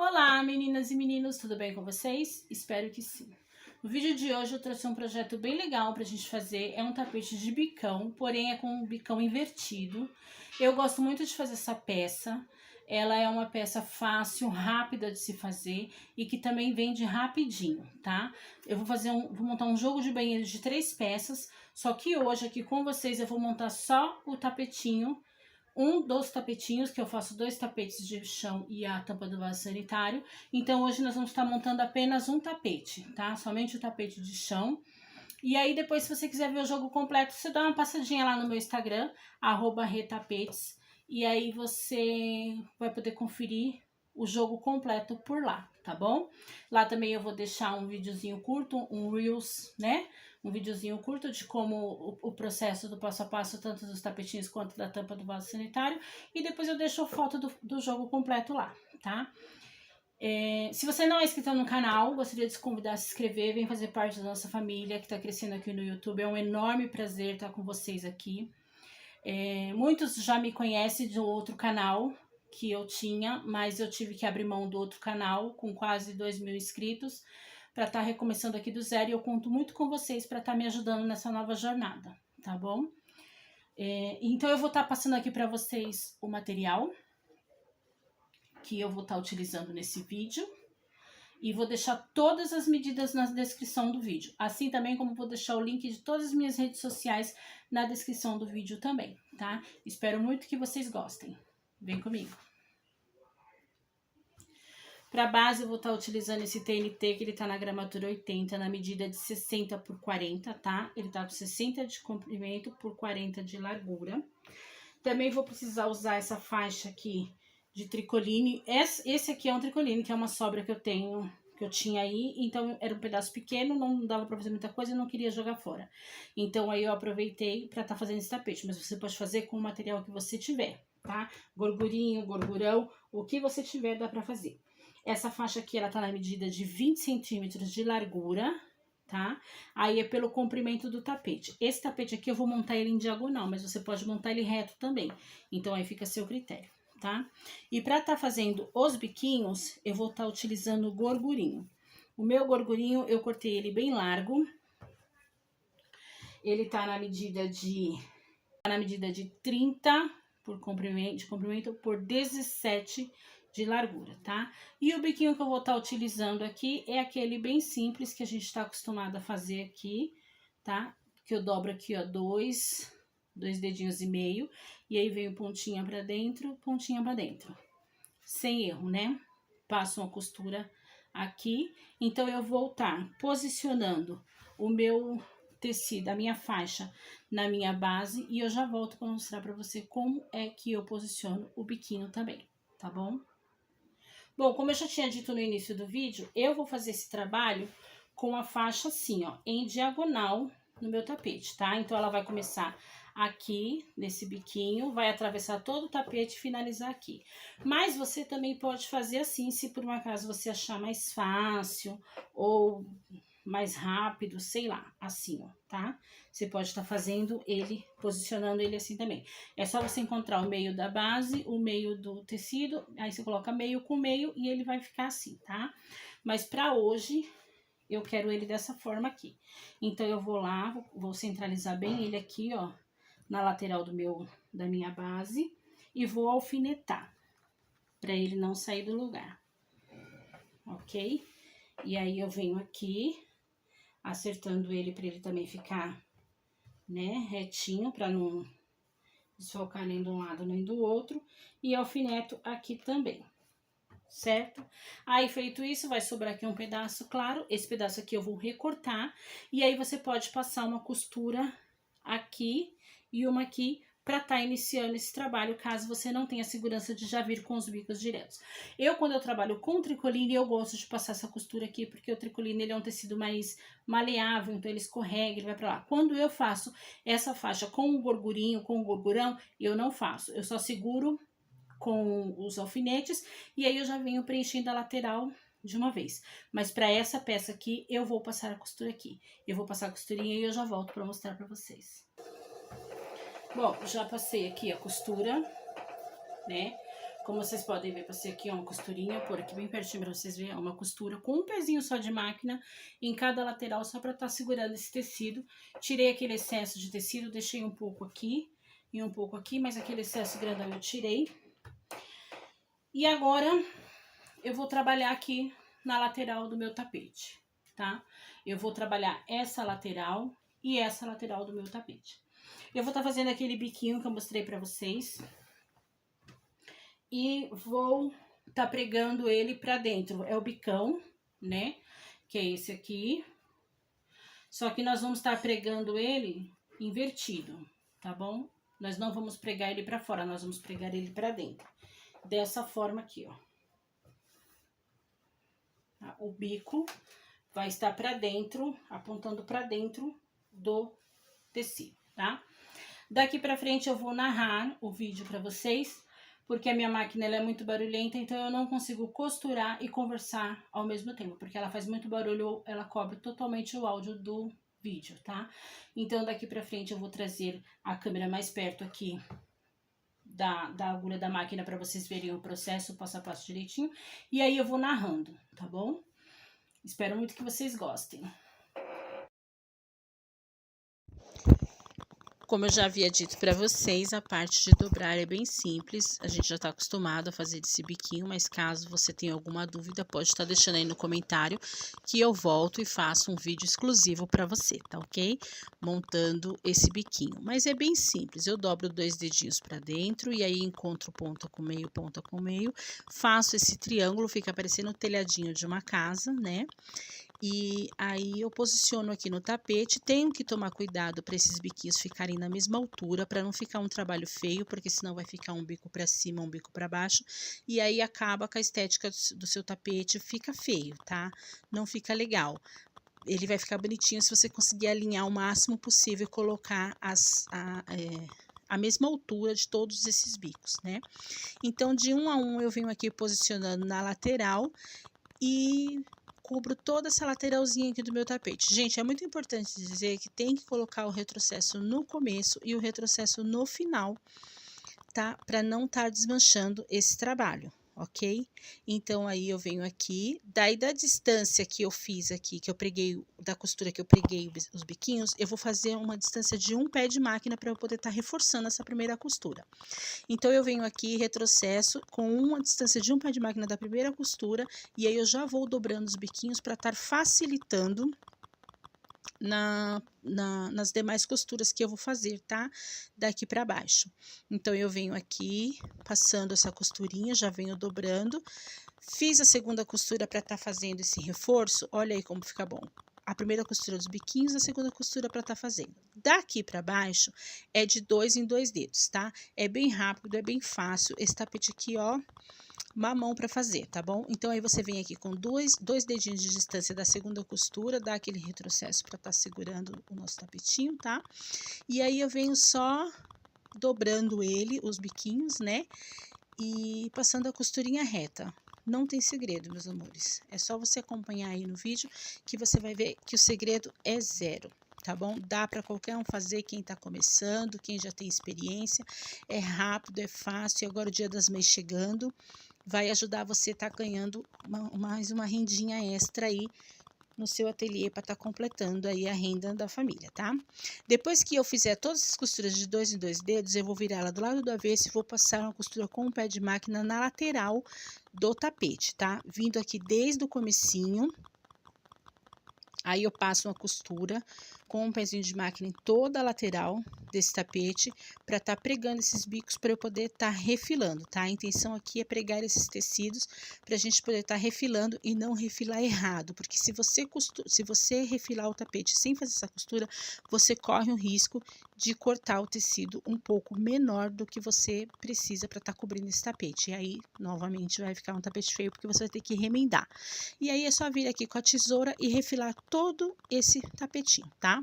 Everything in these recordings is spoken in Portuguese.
Olá, meninas e meninos, tudo bem com vocês? Espero que sim. No vídeo de hoje eu trouxe um projeto bem legal pra gente fazer, é um tapete de bicão, porém é com um bicão invertido. Eu gosto muito de fazer essa peça, ela é uma peça fácil, rápida de se fazer e que também vende rapidinho, tá? Eu vou montar um jogo de banheiro de 3 peças, só que hoje aqui com vocês eu vou montar só o tapetinho, um dos tapetinhos, que eu faço 2 tapetes de chão e a tampa do vaso sanitário. Então hoje nós vamos estar montando apenas um tapete, tá? Somente o tapete de chão. E aí depois, se você quiser ver o jogo completo, você dá uma passadinha lá no meu Instagram, @retapetes, e aí você vai poder conferir o jogo completo por lá, tá bom? Lá também eu vou deixar um videozinho curto, um Reels, né? Um videozinho curto de como o processo do passo a passo, tanto dos tapetinhos quanto da tampa do vaso sanitário. E depois eu deixo a foto do jogo completo lá, tá? Se você não é inscrito no canal, gostaria de te convidar a se inscrever, vem fazer parte da nossa família que está crescendo aqui no YouTube. É um enorme prazer estar com vocês aqui. Muitos já me conhecem de outro canal que eu tinha, mas eu tive que abrir mão do outro canal com quase 2.000 inscritos para estar recomeçando aqui do zero, e eu conto muito com vocês para estar me ajudando nessa nova jornada, tá bom? Então eu vou estar passando aqui para vocês o material que eu vou estar utilizando nesse vídeo. E vou deixar todas as medidas na descrição do vídeo. Assim também como vou deixar o link de todas as minhas redes sociais na descrição do vídeo também, tá? Espero muito que vocês gostem. Vem comigo. Para base eu vou estar utilizando esse TNT, que ele tá na gramatura 80, na medida de 60 por 40, tá? Ele tá com 60 de comprimento por 40 de largura. Também vou precisar usar essa faixa aqui de tricoline. Esse aqui é um tricoline, que é uma sobra que eu tinha aí, então era um pedaço pequeno, não dava pra fazer muita coisa, eu não queria jogar fora. Então aí eu aproveitei pra estar fazendo esse tapete, mas você pode fazer com o material que você tiver, tá? Gorgurinho, gorgurão, o que você tiver dá pra fazer. Essa faixa aqui, ela tá na medida de 20 centímetros de largura, tá? Aí é pelo comprimento do tapete. Esse tapete aqui eu vou montar ele em diagonal, mas você pode montar ele reto também. Então aí fica a seu critério, tá? E para estar fazendo os biquinhos, eu vou estar utilizando o gorgurinho. O meu gorgurinho, eu cortei ele bem largo. Ele tá na medida de 30 por comprimento por 17 de largura, tá? E o biquinho que eu vou estar utilizando aqui é aquele bem simples que a gente tá acostumado a fazer aqui, tá? Que eu dobro aqui, ó, dois dedinhos e meio, e aí venho pontinha pra dentro, pontinha pra dentro. Sem erro, né? Passo uma costura aqui, então eu vou estar posicionando o meu tecido, a minha faixa na minha base, e eu já volto para mostrar para você como é que eu posiciono o biquinho também, tá bom? Bom, como eu já tinha dito no início do vídeo, eu vou fazer esse trabalho com a faixa assim, ó, em diagonal no meu tapete, tá? Então ela vai começar aqui nesse biquinho, vai atravessar todo o tapete e finalizar aqui. Mas você também pode fazer assim, se por um acaso você achar mais fácil ou mais rápido, sei lá, assim, ó, tá? Você pode estar fazendo ele, posicionando ele assim também. É só você encontrar o meio da base, o meio do tecido, aí você coloca meio com meio e ele vai ficar assim, tá? Mas pra hoje, eu quero ele dessa forma aqui. Então, eu vou lá, vou centralizar bem ele aqui, ó, na lateral da minha base, e vou alfinetar, pra ele não sair do lugar, ok? E aí, eu venho aqui, acertando ele pra ele também ficar, né, retinho, pra não desfocar nem de um lado nem do outro, e alfineto aqui também, certo? Aí, feito isso, vai sobrar aqui um pedaço, claro, esse pedaço aqui eu vou recortar, e aí você pode passar uma costura aqui e uma aqui para estar iniciando esse trabalho, caso você não tenha segurança de já vir com os bicos diretos. Quando eu trabalho com tricoline, eu gosto de passar essa costura aqui, porque o tricoline ele é um tecido mais maleável, então ele escorrega, ele vai para lá. Quando eu faço essa faixa com o gorgurinho, com o gorgurão, eu não faço, eu só seguro com os alfinetes, e aí eu já venho preenchendo a lateral de uma vez. Mas para essa peça aqui, eu vou passar a costura aqui. Eu vou passar a costurinha e eu já volto para mostrar para vocês. Bom, já passei aqui a costura, né? Como vocês podem ver, passei aqui, ó, uma costurinha, por aqui bem pertinho pra vocês verem, ó, uma costura com um pezinho só de máquina em cada lateral, só pra estar segurando esse tecido. Tirei aquele excesso de tecido, deixei um pouco aqui e um pouco aqui, mas aquele excesso grandão eu tirei. E agora, eu vou trabalhar aqui na lateral do meu tapete, tá? Eu vou trabalhar essa lateral e essa lateral do meu tapete. Eu vou estar fazendo aquele biquinho que eu mostrei pra vocês. E vou tá pregando ele pra dentro. É o bicão, né? Que é esse aqui. Só que nós vamos estar pregando ele invertido, tá bom? Nós não vamos pregar ele pra fora, nós vamos pregar ele pra dentro. Dessa forma aqui, ó. O bico vai estar pra dentro, apontando pra dentro do tecido, tá? Daqui pra frente eu vou narrar o vídeo pra vocês, porque a minha máquina ela é muito barulhenta, então eu não consigo costurar e conversar ao mesmo tempo, porque ela faz muito barulho, ela cobre totalmente o áudio do vídeo, tá? Então daqui pra frente eu vou trazer a câmera mais perto aqui da agulha da máquina para vocês verem o processo, passo a passo direitinho, e aí eu vou narrando, tá bom? Espero muito que vocês gostem. Como eu já havia dito para vocês, a parte de dobrar é bem simples. A gente já está acostumado a fazer esse biquinho, mas caso você tenha alguma dúvida, pode estar deixando aí no comentário que eu volto e faço um vídeo exclusivo para você, tá ok? Montando esse biquinho. Mas é bem simples, eu dobro 2 dedinhos para dentro e aí encontro ponta com meio, faço esse triângulo, fica parecendo o telhadinho de uma casa, né? E aí eu posiciono aqui no tapete, tenho que tomar cuidado para esses biquinhos ficarem na mesma altura, para não ficar um trabalho feio, porque senão vai ficar um bico para cima, um bico para baixo, e aí acaba com a estética do seu tapete, fica feio, tá? Não fica legal. Ele vai ficar bonitinho se você conseguir alinhar o máximo possível e colocar a mesma altura de todos esses bicos, né? Então, de um a um, eu venho aqui posicionando na lateral e cubro toda essa lateralzinha aqui do meu tapete. Gente, é muito importante dizer que tem que colocar o retrocesso no começo e o retrocesso no final, tá? Para não estar desmanchando esse trabalho, ok? Então, aí eu venho aqui, daí da distância que eu fiz aqui, que eu preguei, da costura que eu preguei os biquinhos, eu vou fazer uma distância de um pé de máquina para eu poder estar reforçando essa primeira costura. Então, eu venho aqui, retrocesso com uma distância de um pé de máquina da primeira costura, e aí eu já vou dobrando os biquinhos para estar facilitando nas demais costuras que eu vou fazer, tá? Daqui para baixo. Então, eu venho aqui, passando essa costurinha, já venho dobrando. Fiz a segunda costura para estar fazendo esse reforço, olha aí como fica bom. A primeira costura dos biquinhos, a segunda costura para estar fazendo. Daqui para baixo é de 2 em 2 dedos, tá? É bem rápido, é bem fácil. Esse tapete aqui, ó, mamão para fazer, tá bom? Então, aí você vem aqui com dois dedinhos de distância da segunda costura, dá aquele retrocesso para estar segurando o nosso tapetinho, tá? E aí, eu venho só dobrando ele, os biquinhos, né? E passando a costurinha reta. Não tem segredo, meus amores. É só você acompanhar aí no vídeo que você vai ver que o segredo é zero, tá bom? Dá para qualquer um fazer, quem tá começando, quem já tem experiência. É rápido, é fácil. E agora o Dia das Mães chegando, vai ajudar você a tá ganhando mais uma rendinha extra aí no seu ateliê para estar completando aí a renda da família, tá? Depois que eu fizer todas as costuras de 2 em 2 dedos, eu vou virar ela do lado do avesso e vou passar uma costura com o pé de máquina na lateral do tapete, tá? Vindo aqui desde o comecinho, aí eu passo uma costura com um pezinho de máquina em toda a lateral desse tapete, para estar pregando esses bicos para eu poder estar refilando, tá? A intenção aqui é pregar esses tecidos para a gente poder estar refilando e não refilar errado, porque se você refilar o tapete sem fazer essa costura, você corre o risco de cortar o tecido um pouco menor do que você precisa para estar cobrindo esse tapete. E aí, novamente, vai ficar um tapete feio, porque você vai ter que remendar. E aí, é só vir aqui com a tesoura e refilar todo esse tapetinho, tá?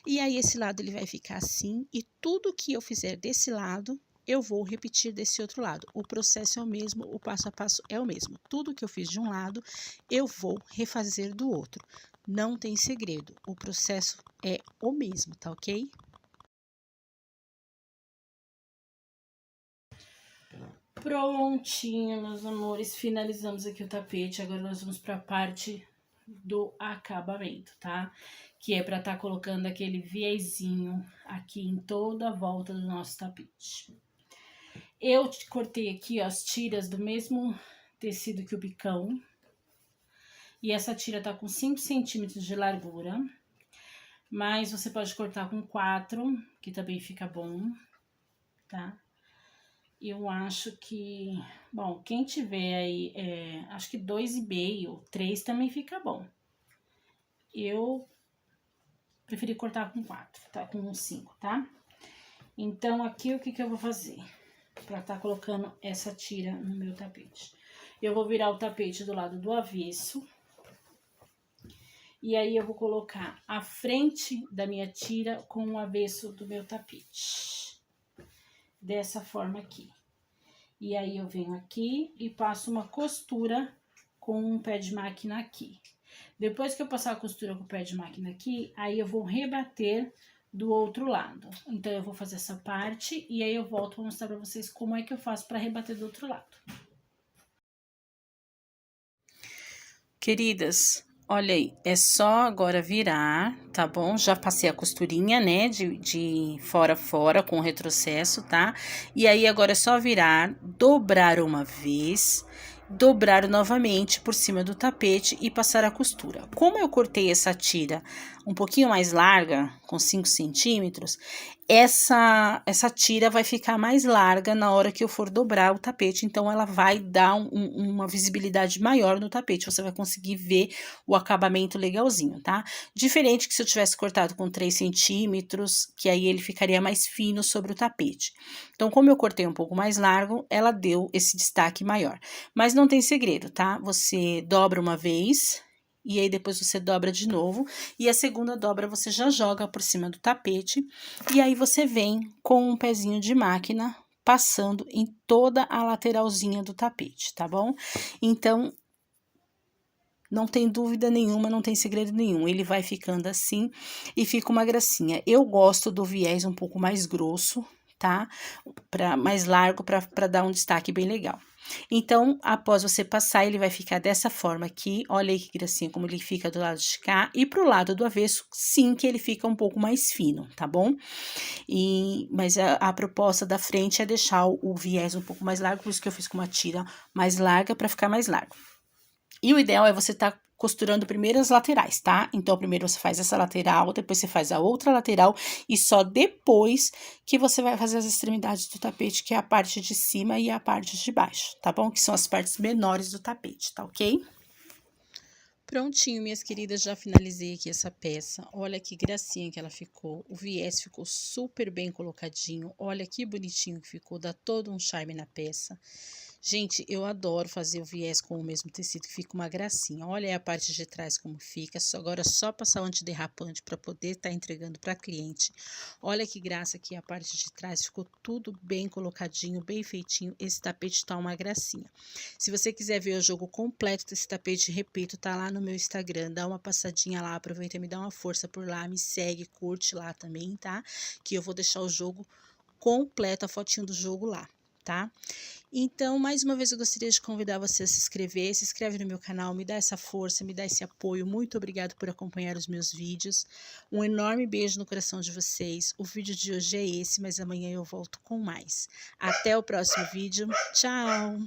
E aí, esse lado ele vai ficar assim, e tudo que eu fizer desse lado, eu vou repetir desse outro lado. O processo é o mesmo, o passo a passo é o mesmo. Tudo que eu fiz de um lado, eu vou refazer do outro. Não tem segredo, o processo é o mesmo, tá ok? Prontinho, meus amores, finalizamos aqui o tapete. Agora nós vamos para a parte do acabamento, tá? Que é para estar colocando aquele viezinho aqui em toda a volta do nosso tapete. Eu cortei aqui ó, as tiras do mesmo tecido que o bicão. E essa tira tá com 5 centímetros de largura. Mas você pode cortar com 4, que também fica bom, tá? Eu acho que, bom, quem tiver aí, acho que 2,5, 3 também fica bom. Eu preferi cortar com 4, tá? Com 5, tá? Então, aqui o que eu vou fazer? Pra tá colocando essa tira no meu tapete. Eu vou virar o tapete do lado do avesso. E aí, eu vou colocar a frente da minha tira com o avesso do meu tapete. Dessa forma aqui. E aí, eu venho aqui e passo uma costura com um pé de máquina aqui. Depois que eu passar a costura com o pé de máquina aqui, aí eu vou rebater do outro lado. Então, eu vou fazer essa parte e aí eu volto para mostrar para vocês como é que eu faço para rebater do outro lado. Queridas, olha aí, é só agora virar, tá bom? Já passei a costurinha, né, de fora a fora com retrocesso, tá? E aí agora é só virar, dobrar uma vez, dobrar novamente por cima do tapete e passar a costura. Como eu cortei essa tira um pouquinho mais larga, com 5 centímetros, essa tira vai ficar mais larga na hora que eu for dobrar o tapete, então ela vai dar uma visibilidade maior no tapete, você vai conseguir ver o acabamento legalzinho, tá? Diferente que se eu tivesse cortado com 3 centímetros, que aí ele ficaria mais fino sobre o tapete. Então, como eu cortei um pouco mais largo, ela deu esse destaque maior. Mas não tem segredo, tá? Você dobra uma vez, e aí depois você dobra de novo, e a segunda dobra você já joga por cima do tapete, e aí você vem com um pezinho de máquina passando em toda a lateralzinha do tapete, tá bom? Então, não tem dúvida nenhuma, não tem segredo nenhum, ele vai ficando assim e fica uma gracinha. Eu gosto do viés um pouco mais grosso, tá? Mais largo, para dar um destaque bem legal. Então, após você passar, ele vai ficar dessa forma aqui. Olha aí que gracinha como ele fica do lado de cá. E pro lado do avesso, sim, que ele fica um pouco mais fino, tá bom? Mas a proposta da frente é deixar o viés um pouco mais largo, por isso que eu fiz com uma tira mais larga, para ficar mais largo. E o ideal é você tá costurando primeiro as laterais, tá? Então, primeiro você faz essa lateral, depois você faz a outra lateral e só depois que você vai fazer as extremidades do tapete, que é a parte de cima e a parte de baixo, tá bom? Que são as partes menores do tapete, tá ok? Prontinho, minhas queridas, já finalizei aqui essa peça. Olha que gracinha que ela ficou. O viés ficou super bem colocadinho. Olha que bonitinho que ficou, dá todo um charme na peça. Gente, eu adoro fazer o viés com o mesmo tecido, que fica uma gracinha. Olha aí a parte de trás como fica. Agora é só passar o antiderrapante para poder estar entregando para cliente. Olha que graça aqui a parte de trás, ficou tudo bem colocadinho, bem feitinho. Esse tapete tá uma gracinha. Se você quiser ver o jogo completo desse tapete, repito, tá lá no meu Instagram. Dá uma passadinha lá, aproveita e me dá uma força por lá, me segue, curte lá também, tá? Que eu vou deixar o jogo completo, a fotinho do jogo lá, tá? Então, mais uma vez, eu gostaria de convidar você a se inscrever. Se inscreve no meu canal, me dá essa força, me dá esse apoio. Muito obrigado por acompanhar os meus vídeos. Um enorme beijo no coração de vocês. O vídeo de hoje é esse, mas amanhã eu volto com mais. Até o próximo vídeo. Tchau!